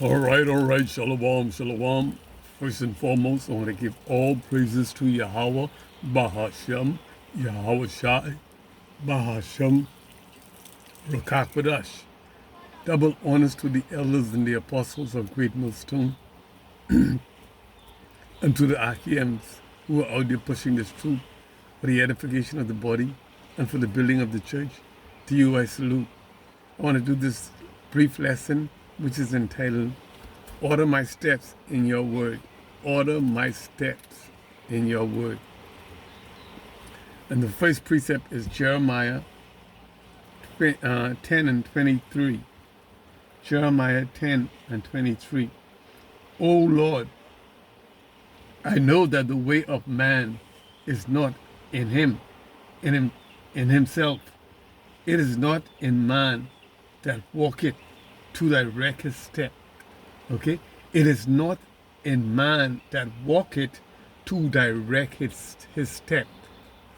All right. Shalom. First and foremost, I want to give all praises to Yahweh, Bahashem, Yahweh Shai, Bahashem, Rakakwadash. Double honors to the elders and the apostles of Great Millstone, and to the Achians who are out there pushing this truth for the edification of the body and for the building of the church. To you I salute. I want to do this brief lesson, which is entitled, Order My Steps in Your Word. Order my steps in your word. And the first precept is Jeremiah 10 and 23. Jeremiah 10 and 23. O Lord, I know that the way of man is not in himself. It is not in man that walketh to direct his step. Okay? It is not in man that walketh to direct his step.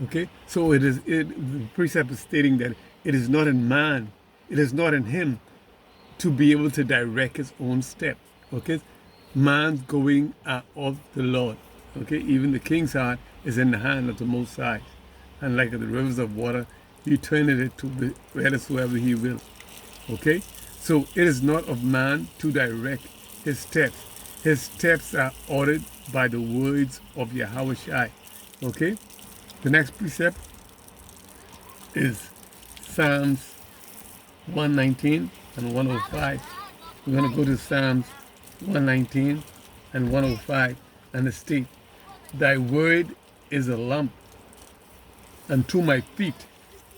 Okay? So the precept is stating that it is not in man, it is not in him to be able to direct his own step. Okay? Man's going are of the Lord. Okay? Even the king's heart is in the hand of the Most High. And like the rivers of water, he turneth it to wheresoever he will. Okay? So it is not of man to direct his steps. His steps are ordered by the words of Yahweh Shai. Okay? The next precept is Psalms 119 and 105. We're going to go to Psalms 119 and 105 and it states, Thy word is a lamp unto my feet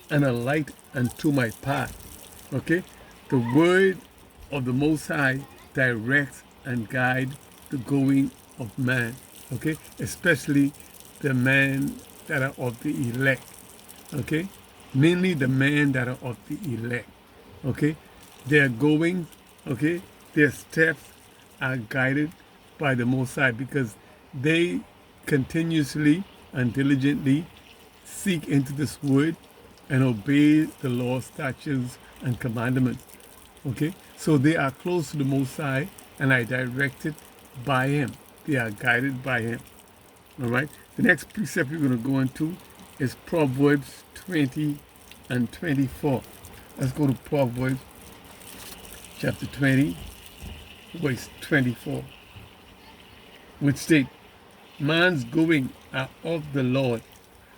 and a light unto my path. Okay? The word of the Most High directs and guides the going of man. Okay? Especially the men that are of the elect. Okay? Mainly the men that are of the elect. Okay? Their going, okay, their steps are guided by the Most High because they continuously and diligently seek into this word and obey the law, statutes, and commandments. Okay? So they are close to the Most High and are directed by Him. They are guided by Him. All right? The next precept we're going to go into is Proverbs 20 and 24. Let's go to Proverbs chapter 20, verse 24, which states, Man's going are of the Lord.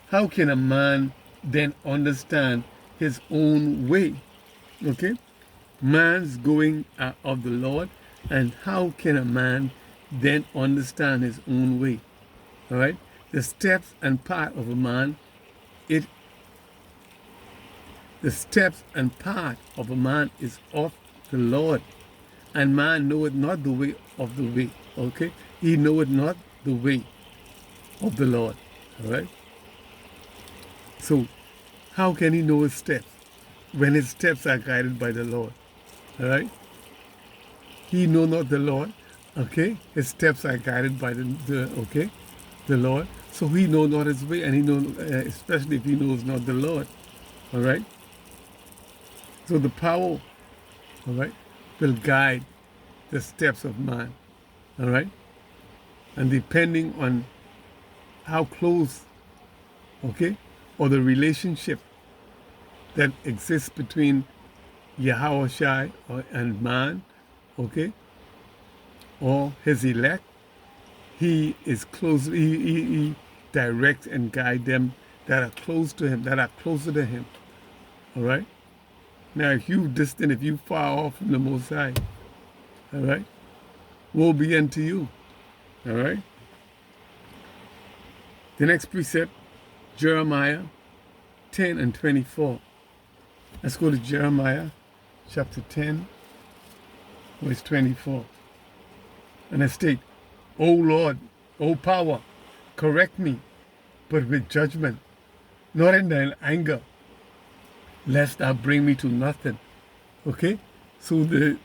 How can a man then understand his own way? Okay? Man's going are of the Lord, and how can a man then understand his own way? All right? The steps and path of a man, the steps and path of a man is of the Lord, and man knoweth not the way of the way. Okay? He knoweth not the way of the Lord. All right? So, how can he know his steps when his steps are guided by the Lord? All right? He know not the Lord. Okay? His steps are guided by the Lord. So he know not his way, and he know, especially if he knows not the Lord. All right? So the power, all right, will guide the steps of man. All right? And depending on how close, okay, or the relationship that exists between Yahweh Shai and man, okay, or his elect, he is close, he directs and guides them that are close to him, that are closer to him. All right? Now, if you distant, if you far off from the Most High, all right, woe be unto you. All right? The next precept, Jeremiah 10 and 24. Let's go to Jeremiah chapter 10, verse 24. And it states, O Lord, O power, correct me, but with judgment, not in thine anger, lest thou bring me to nothing. Okay? So the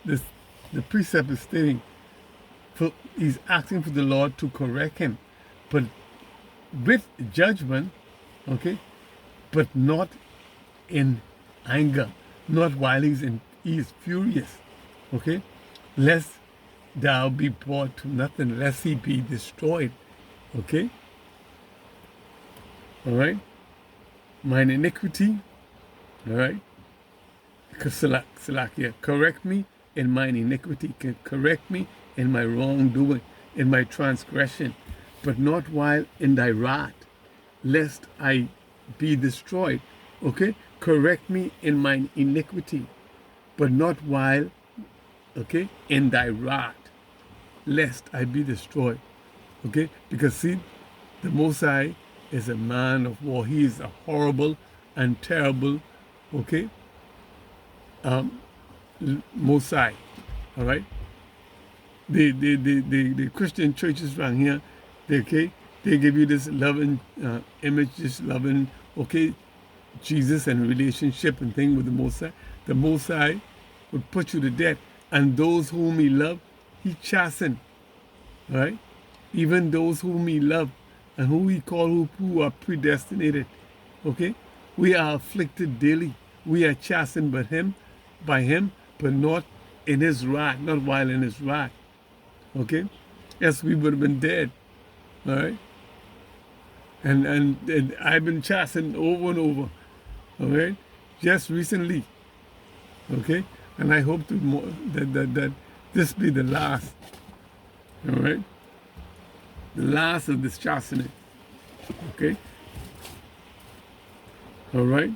precept is stating, he's asking for the Lord to correct him, but with judgment, okay, but not in anger, not while he is furious, okay, lest thou be brought to nothing, lest he be destroyed. Okay? All right? Mine iniquity, all right? Salakia, correct me in mine iniquity, correct me in my wrongdoing, in my transgression, but not while in thy wrath, lest I be destroyed. Okay? Correct me in mine iniquity, but not while, okay, in thy wrath, lest I be destroyed. Okay? Because see, the Most High is a man of war. He is a horrible and terrible, okay, Most High. All right? The Christian churches around here, they give you this loving image, this loving, okay, Jesus and relationship and thing with the Most High. The Most High would put you to death, and those whom he loved, he chastened. All right? Even those whom he loved and who he called, who are predestinated. Okay? We are afflicted daily. We are chastened by him, but not in his wrath, not while in his wrath. Okay? Yes, we would have been dead. All right? And I've been chastened over and over. All right? Just recently. Okay? And I hope that this be the last. All right? The last of this chastening. Okay? All right?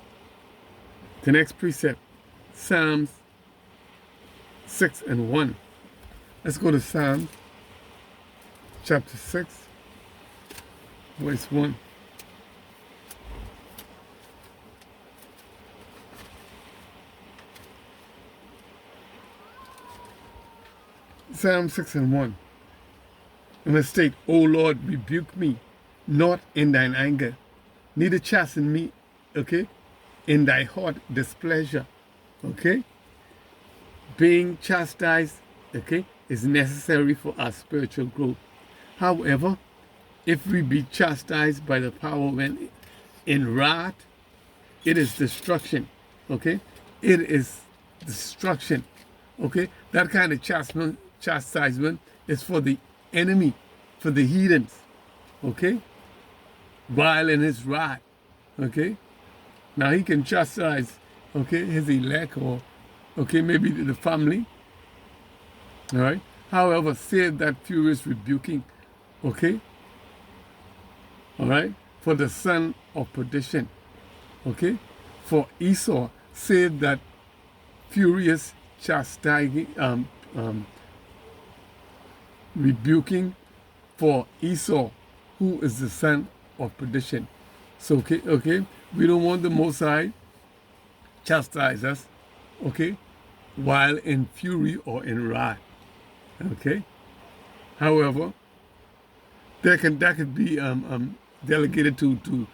The next precept, Psalms 6 and 1. Let's go to Psalms chapter 6, verse 1. Psalm 6 and 1. And let's state, O Lord, rebuke me not in thine anger, neither chasten me, okay, in thy hot displeasure. Okay? Being chastised, okay, is necessary for our spiritual growth. However, if we be chastised by the power when in wrath, it is destruction. Okay? It is destruction. Okay? That kind of chastisement is for the enemy, for the heathens. Okay? While in his wrath. Okay? Now he can chastise, okay, his elect or, okay, maybe the family. All right? However, save that furious rebuking, okay? All right? For the son of perdition, okay? For Esau, save that furious chastising, rebuking for Esau, who is the son of perdition. So, okay, we don't want the Most High chastise us, okay, while in fury or in wrath, okay. However, that could be delegated to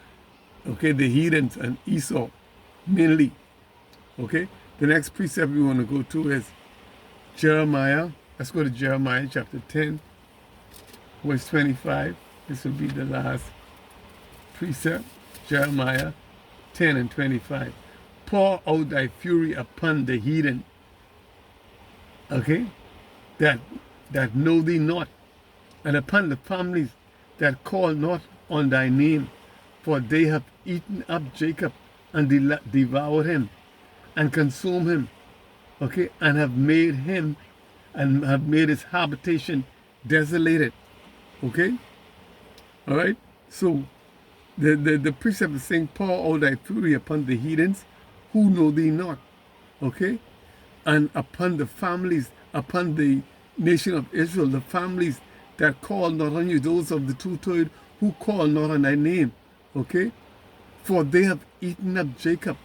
okay, the heathens and Esau mainly, okay. The next precept we want to go to is Jeremiah. Let's go to Jeremiah chapter 10, verse 25. This will be the last precept. Jeremiah 10 and 25. Pour out thy fury upon the heathen, okay, that know thee not, and upon the families that call not on thy name, for they have eaten up Jacob and devoured him and consumed him, okay, and have made his habitation desolated, okay. All right. So the precept is saying, pour all thy fury upon the heathens who know thee not, okay, and upon the families, upon the nation of Israel, the families that call not on you, those of the two-third who call not on thy name, okay, for they have eaten up Jacob,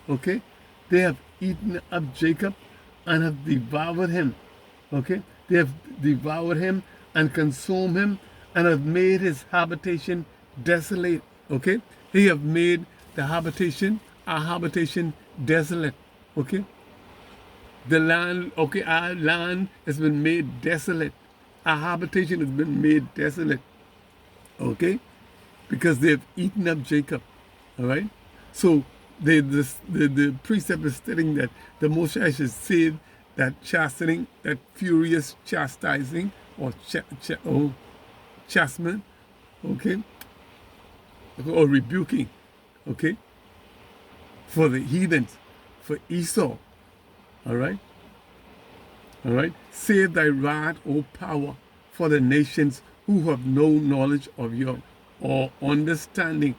okay, they have eaten up Jacob and have devoured him, okay, they have devoured him and consumed him and have made his habitation desolate, okay, they have made the habitation, our habitation, desolate, okay. The land, okay, our land has been made desolate. Our habitation has been made desolate, okay, because they've eaten up Jacob, all right. So the precept is stating that the Most High should save that chastening, that furious chastising or chastisement, okay, or rebuking, okay, for the heathens, for Esau, all right? All right? Save thy rod, O power, for the nations who have no knowledge of your or understanding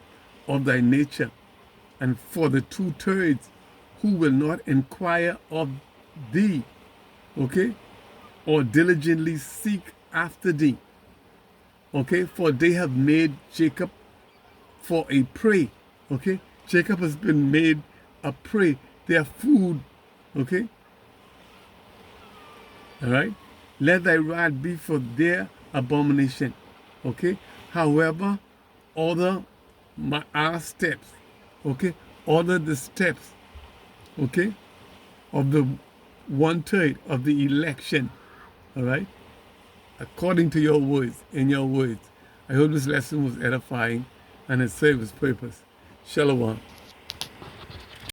of thy nature, and for the 2/3 who will not inquire of thee, okay, or diligently seek after thee, okay, for they have made Jacob for a prey, okay. Jacob has been made a prey, their food, okay. All right, let thy rod be for their abomination, okay. However, order our steps, okay, order the steps, okay, of the 1/3 of the election, all right, according to your words, in your words. I hope this lesson was edifying and it served its purpose. Shalom.